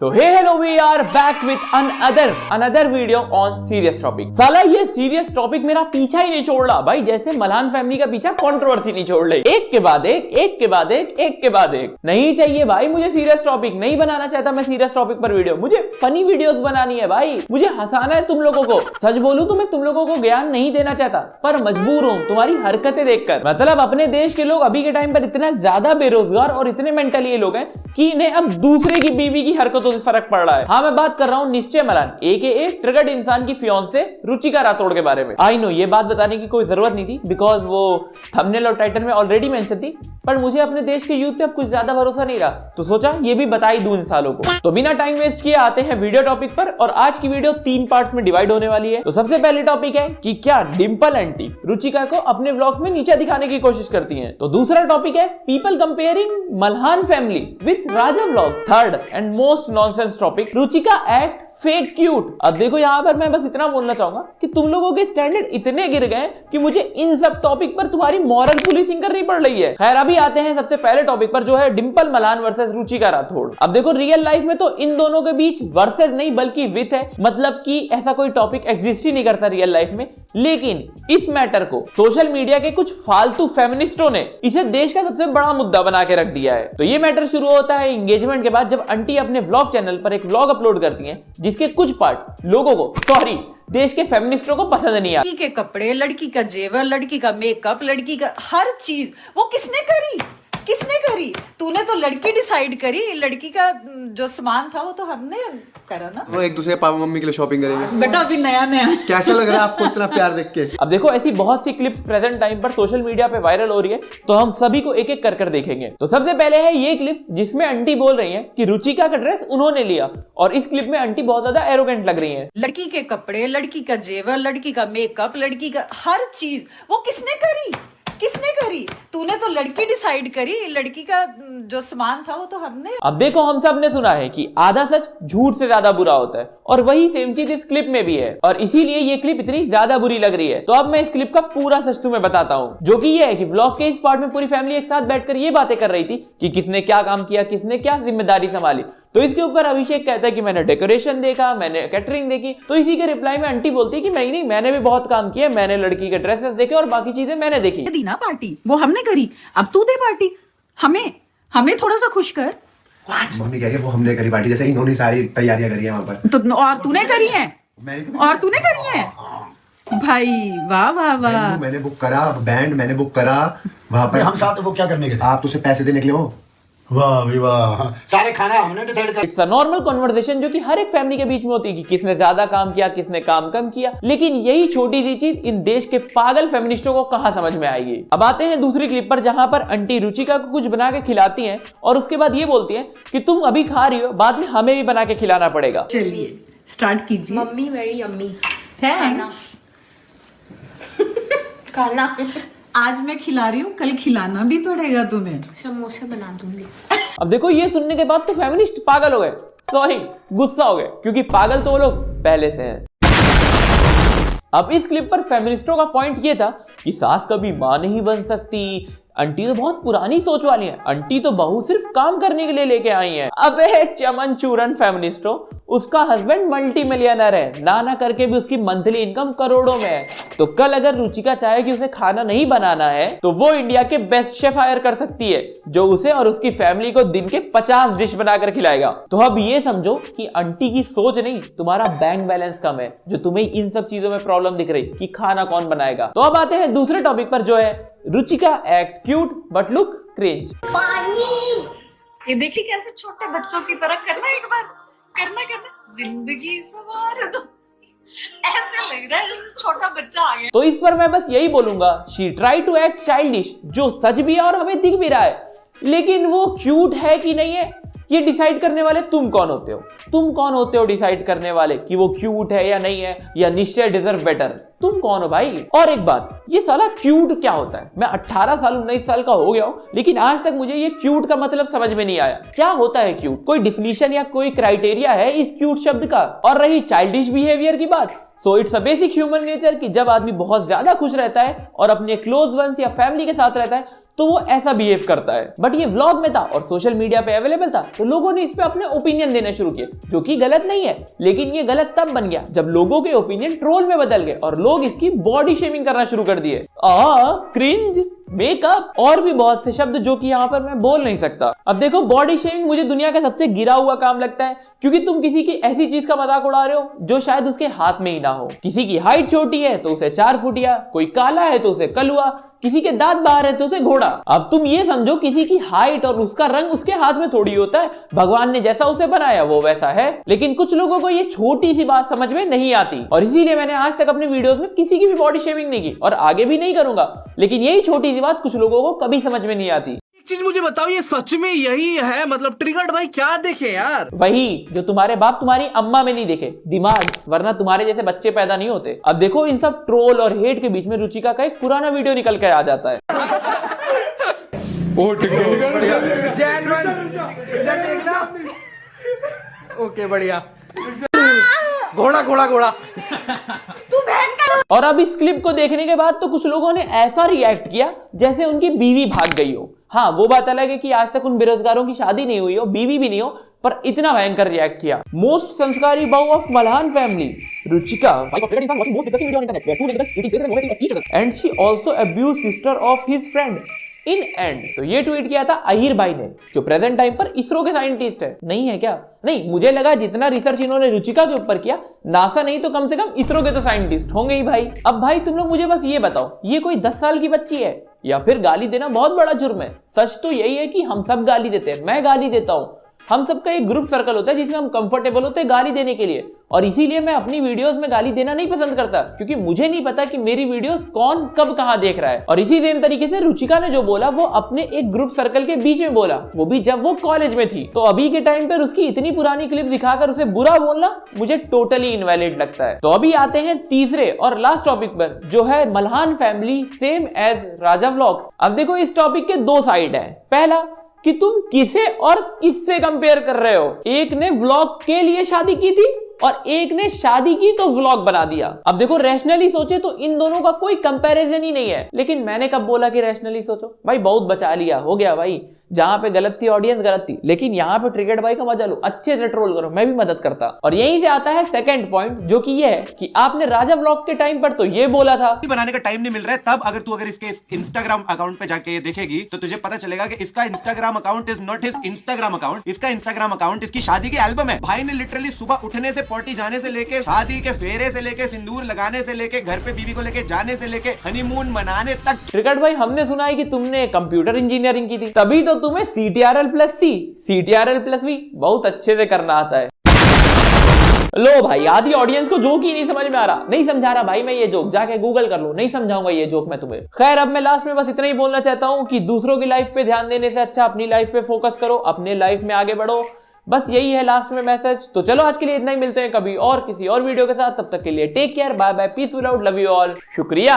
So hey hello, we are back with another video on serious topic। साला ये serious topic मेरा पीछा ही नहीं छोड़ रहा भाई, जैसे मल्हान फैमिली का पीछा कंट्रोवर्सी नहीं छोड़ रही। एक के बाद एक नहीं चाहिए भाई मुझे serious topic, नहीं बनाना चाहता मैं serious topic पर वीडियो। मुझे फनी वीडियोस बनानी है भाई, मुझे हंसाना है तुम लोगों को। सच बोलूं तो मैं तुम लोगों को ज्ञान नहीं देना चाहता, पर मजबूर हूं तुम्हारी हरकतें देखकर। मतलब अपने देश के लोग अभी के टाइम पर इतना ज्यादा बेरोजगार और इतने मेंटली ये लोग हैं कि इन्हें अब दूसरे की बीवी की हरकतों से फर्क पड़ रहा है। हाँ, मैं बात कर रहा हूँ निश्चय मलान AKA ट्रिगर्ड इंसान की फियांसे रुचिका राठौड़ के बारे में। आई नो ये बात बताने की कोई जरूरत नहीं थी, बिकॉज वो थंबनेल और टाइटल में ऑलरेडी मेंशन थी, पर मुझे अपने देश के यूथ पे अब कुछ ज्यादा भरोसा नहीं रहा, तो सोचा ये भी बता ही दूं इन सालों को। तो बिना टाइम वेस्ट किए आते हैं वीडियो टॉपिक पर, और आज की वीडियो 3 पार्ट्स में डिवाइड होने वाली है। तो सबसे पहले टॉपिक है कि क्या डिंपल आंटी रुचिका को अपने व्लॉग्स में नीचा दिखाने की कोशिश करती हैं। तो दूसरा टॉपिक है people comparing Malhan family with Raja vlog. Third and most nonsense topic, Ruchika act fake cute. अब देखो यहाँ पर मैं बस इतना बोलना चाहूंगा कि तुम लोगों के स्टैंडर्ड इतने गिर गए कि मुझे इन सब टॉपिक पर तुम्हारी मॉरल पुलिसिंग करनी पड़ रही है। खैर अभी आते हैं सबसे पहले टॉपिक पर, जो है डिंपल मलान वर्सेस रुचिका राठौड़। अब देखो रियल लाइफ में तो इन दोनों के बीच वर्सेस नहीं बल्कि विथ है, मतलब कि ऐसा कोई टॉपिक एग्जिस्ट ही नहीं करता रियल लाइफ में। लेकिन इस मैटर को सोशल मीडिया के कुछ फालतू फेमिनिस्टों ने इसे देश का सबसे बड़ा मुद्दा बना के रख दिया है। तो ये मैटर शुरू होता है एंगेजमेंट के बाद, जब आंटी अपने व्लॉग चैनल पर एक व्लॉग अपलोड करती हैं जिसके कुछ पार्ट लोगों को, सॉरी देश के फेमिनिस्टों को पसंद नहीं आया। लड़की के कपड़े, लड़की का जेवर, लड़की का मेकअप, लड़की का हर चीज वो किसने करी? तूने तो लड़की डिसाइड करी, लड़की का जो सामान था वो तो हमने करा ना। वो एक दूसरे पापा मम्मी के लिए शॉपिंग करेंगे। बेटा अभी नया कैसा लग रहा है आपको इतना प्यार देख के? अब देखो ऐसी बहुत सी क्लिप्स प्रेजेंट टाइम पर सोशल मीडिया पे वायरल हो रही है, तो हम सभी को एक एक कर देखेंगे। तो सबसे पहले है ये क्लिप जिसमें आंटी बोल रही है कि रुचिका का ड्रेस उन्होंने लिया, और इस क्लिप में आंटी बहुत ज्यादा एरोगेंट लग रही है। लड़की के कपड़े, लड़की का जेवर, लड़की का मेकअप, लड़की का हर चीज वो किसने करी? तूने तो लड़की डिसाइड करी, लड़की का जो सामान था वो तो हमने। अब देखो हम सब ने सुना है कि आधा सच झूठ से ज्यादा बुरा होता है, और वही सेम चीज इस क्लिप में भी है, और इसीलिए ये क्लिप इतनी ज्यादा बुरी लग रही है। तो अब मैं इस क्लिप का पूरा सच तुम्हें बताता हूँ, जो कि ये है कि व्लॉग के इस पार्ट में पूरी फैमिली एक साथ बैठकर ये बातें कर रही थी कि किसने क्या काम किया, किसने क्या जिम्मेदारी संभाली। तो इसके ऊपर अभिषेक कहता है कि मैंने डेकोरेशन देखा, मैंने कैटरिंग देखी। तो इसी के रिप्लाई में आंटी बोलती है कि नहीं मैंने भी बहुत काम किया, मैंने लड़की के ड्रेसेस देखे और बाकी चीजें मैंने देखी। दी ना पार्टी, वो हमने करी, अब तू दे पार्टी, हमें थोड़ा सा खुश कर। मम्मी कह रही है वो हमने करी पार्टी, जैसे इन्होंने सारी तैयारियां करी है वहाँ पर। तो और तूने करी है? और तूने करी है भाई? वाह वाह वाह। मैंने बुक करा बैंड, मैंने बुक करा वहाँ पर। हम साथ वो क्या करने के थे? आप तो उसे पैसे देने के लिए हो। वाह भी वाह, सारे खाना हमने डिसाइड कर। इट्स अ नॉर्मल कन्वर्सेशन जो कि हर एक फैमिली के बीच में होती है कि किसने ज्यादा काम किया, किसने काम कम किया। लेकिन यही छोटी सी चीज इन देश के पागल फेमिनिस्टों को कहां समझ में आएगी। अब आते हैं दूसरी क्लिप पर, जहां पर आंटी रुचिका को कुछ बना के खिलाती हैं और उसके बाद ये बोलती हैं कि तुम अभी खा रही हो, बाद में हमें भी बना के खिलाना पड़ेगा। चलिए स्टार्ट कीजिए। Mummy very yummy. थैंक्स। खाना आज मैं खिला रही हूँ, कल खिलाना भी पड़ेगा तुम्हें। समोसे बना दूंगी। अब देखो ये सुनने के बाद तो फेमिनिस्ट पागल हो गए, सॉरी गुस्सा हो गए, क्योंकि पागल तो वो लोग पहले से हैं। अब इस क्लिप पर फेमिनिस्टों का पॉइंट ये था कि सास कभी मां नहीं बन सकती, आंटी तो बहुत पुरानी सोच वाली है, आंटी तो बहू सिर्फ काम करने के लिए लेके आई है। अबे चमन चूरन फेमिनिस्टो, उसका हस्बैंड मल्टी मिलियनर है, ना करके भी उसकी मंथली इनकम करोड़ों में है। तो कल अगर रुचिका चाहे कि उसे खाना नहीं बनाना है, तो वो इंडिया के बेस्ट शेफ हायर कर सकती है, जो उसे और उसकी फैमिली को दिन के 50 डिश बनाकर खिलाएगा। तो अब ये समझो कि आंटी की सोच नहीं, तुम्हारा बैंक बैलेंस कम है, जो तुम्हें इन सब चीजों में प्रॉब्लम दिख रही कि खाना कौन बनाएगा। तो अब आते हैं दूसरे टॉपिक पर, जो है Ruchika act cute but look cringe. ये देखिए कैसे छोटे बच्चों की तरह करना, एक बार करना जिंदगी सवार दो, ऐसे लग रहा है जैसे छोटा बच्चा आ गया। तो इस पर मैं बस यही बोलूंगा, she try to act childish, जो सच भी है और हमें दिख भी रहा है, लेकिन वो क्यूट है कि नहीं है ये डिसाइड करने वाले तुम कौन होते हो? तुम कौन होते हो डिसाइड करने वाले कि वो क्यूट है या नहीं है, या निश्चय डिजर्व बेटर? तुम कौन हो भाई? और एक बात, ये साला क्यूट क्या होता है? मैं 18 साल 19 साल का हो गया हूं, लेकिन आज तक मुझे ये क्यूट का मतलब समझ में नहीं आया। क्या होता है क्यूट? कोई डिफिनीशन या कोई क्राइटेरिया है इस क्यूट शब्द का? और रही चाइल्डिश बिहेवियर की बात, so it's a basic human nature कि जब आदमी बहुत ज्यादा खुश रहता है और अपने क्लोज वंस या फैमिली के साथ रहता है, तो वो ऐसा बिहेव करता है। बट ये व्लॉग में था और सोशल मीडिया पे अवेलेबल था, तो लोगों ने इस पे अपने ओपिनियन देने शुरू किए, जो कि गलत नहीं है। लेकिन ये गलत तब बन गया जब लोगों के ओपिनियन ट्रोल में बदल गए और लोग इसकी बॉडी शेमिंग करना शुरू कर दिए। क्रिंज, मेकअप और भी बहुत से शब्द जो कि यहाँ पर मैं बोल नहीं सकता। अब देखो, बॉडी शेमिंग मुझे दुनिया का सबसे गिरा हुआ काम लगता है, क्योंकि तुम किसी की ऐसी चीज का मजाक उड़ा रहे हो जो शायद उसके हाथ में ही ना हो। किसी की हाइट छोटी है तो उसे 4 फुटिया, कोई काला है तो उसे कलुआ, किसी के दांत बाहर है तो उसे घोड़ा। अब तुम ये समझो, किसी की हाइट और उसका रंग उसके हाथ में थोड़ी होता है, भगवान ने जैसा उसे बनाया वो वैसा है। लेकिन कुछ लोगों को ये छोटी सी बात समझ में नहीं आती, और इसीलिए मैंने आज तक अपने वीडियोस में किसी की भी बॉडी शेमिंग नहीं की और आगे भी नहीं करूंगा। लेकिन यही छोटी सी बात कुछ लोगों को कभी समझ में नहीं आती। एक चीज मुझे बताओ, ये सच में यही है? मतलब ट्रिगर्ड भाई क्या देखे यार? वही जो तुम्हारे बाप तुम्हारी अम्मा में नहीं देखे, दिमाग, वरना तुम्हारे जैसे बच्चे पैदा नहीं होते। अब देखो, इन सब ट्रोल और हेट के बीच में रुचिका का एक पुराना वीडियो निकल के आ जाता है। ओके, बढ़िया। घोड़ा घोड़ा घोड़ा। और अब इस क्लिप को देखने के बाद तो कुछ लोगों ने ऐसा रिएक्ट किया जैसे उनकी बीवी भाग गई हो। हाँ, वो बात अलग है कि आज तक उन बेरोजगारों की शादी नहीं हुई हो, बीवी भी नहीं हो, पर इतना भयंकर रिएक्ट किया। मोस्ट संस्कारी बहू of Malhan family, Ruchika, and she also abuse sister of his friend in and. तो ये ट्वीट किया था अहिर भाई ने, जो प्रेजेंट टाइम पर इसरो के साइंटिस्ट है। नहीं है क्या? नहीं, मुझे लगा जितना रिसर्च इन्होंने रुचिका के ऊपर किया, नासा नहीं तो कम से कम इसरो के तो साइंटिस्ट होंगे ही भाई। अब भाई तुम लोग मुझे बस ये बताओ, ये कोई 10 साल की बच्ची है या फिर गाली देना बहुत बड़ा जुर्म है? सच तो यही है कि हम सब गाली देते हैं, मैं गाली देता हूं। हम सबका एक ग्रुप सर्कल होता है जिसमें हम कंफर्टेबल होते हैं गाली देने के लिए, और इसीलिए मैं अपनी वीडियोस में गाली देना नहीं पसंद करता, क्योंकि मुझे नहीं पता कि मेरी वीडियोस कौन कब कहां देख रहा है। और इसी सेम तरीके से रुचिका ने जो बोला वो अपने एक ग्रुप सर्कल के बीच में बोला, वो भी जब वो कॉलेज में थी। तो अभी के टाइम पर उसकी इतनी पुरानी क्लिप दिखाकर उसे बुरा बोलना मुझे टोटली इनवैलिड लगता है। तो अभी आते हैं तीसरे और लास्ट टॉपिक पर, जो है मल्हान फैमिली सेम एज राजा व्लॉग्स। अब देखो, इस टॉपिक के 2 साइड है। पहला कि तुम किसे और किससे कंपेयर कर रहे हो। एक ने व्लॉग के लिए शादी की थी और एक ने शादी की तो व्लॉग बना दिया। अब देखो, रैशनली सोचे तो इन दोनों का कोई कंपैरिजन ही नहीं है। लेकिन मैंने कब बोला कि रैशनली सोचो? भाई बहुत बचा लिया, हो गया भाई। जहां पे गलत थी ऑडियंस गलत थी, लेकिन यहाँ पे ट्रिगर्ड भाई का मजा लो, अच्छे से ट्रोल करो, मैं भी मदद करता। और यहीं से आता है सेकंड पॉइंट, जो कि ये है कि आपने राजा व्लॉग के टाइम पर तो ये बोला था बनाने का टाइम नहीं मिल रहा है, तब अगर इसके इंस्टाग्राम अकाउंट पे जाके देखेगी तो तुझे पता चलेगा कि इसका Instagram account is not his Instagram account. इसका इंस्टाग्राम अकाउंट इसकी शादी की एल्बम है। भाई ने लिटरली सुबह उठने से, पॉटी जाने से लेके, शादी के फेरे से लेके, सिंदूर लगाने से लेके, घर पे बीवी को लेके जाने से लेके, हनीमून मनाने तक। ट्रिगर्ड भाई, हमने सुना है कि तुमने कंप्यूटर इंजीनियरिंग की थी, तभी तो तुम्हें CTRL+C, CTRL+V बहुत अच्छे से करना आता है। लो भाई, आधी ऑडियंस को जोक ही नहीं समझ में आ रहा। नहीं समझा रहा भाई मैं ये जोक, जाके गूगल कर लो, नहीं समझाऊंगा ये जोक मैं तुम्हें। खैर, अब मैं लास्ट में बस इतना ही बोलना चाहता हूं कि दूसरों की लाइफ पे ध्यान देने से अच्छा अपनी लाइफ पे फोकस करो, अपने लाइफ में आगे बढ़ो। बस यही है लास्ट में मैसेज। तो चलो आज के लिए इतना ही, मिलते हैं कभी और किसी और वीडियो के साथ। तब तक के लिए take care, bye bye, peace out, love you all, शुक्रिया।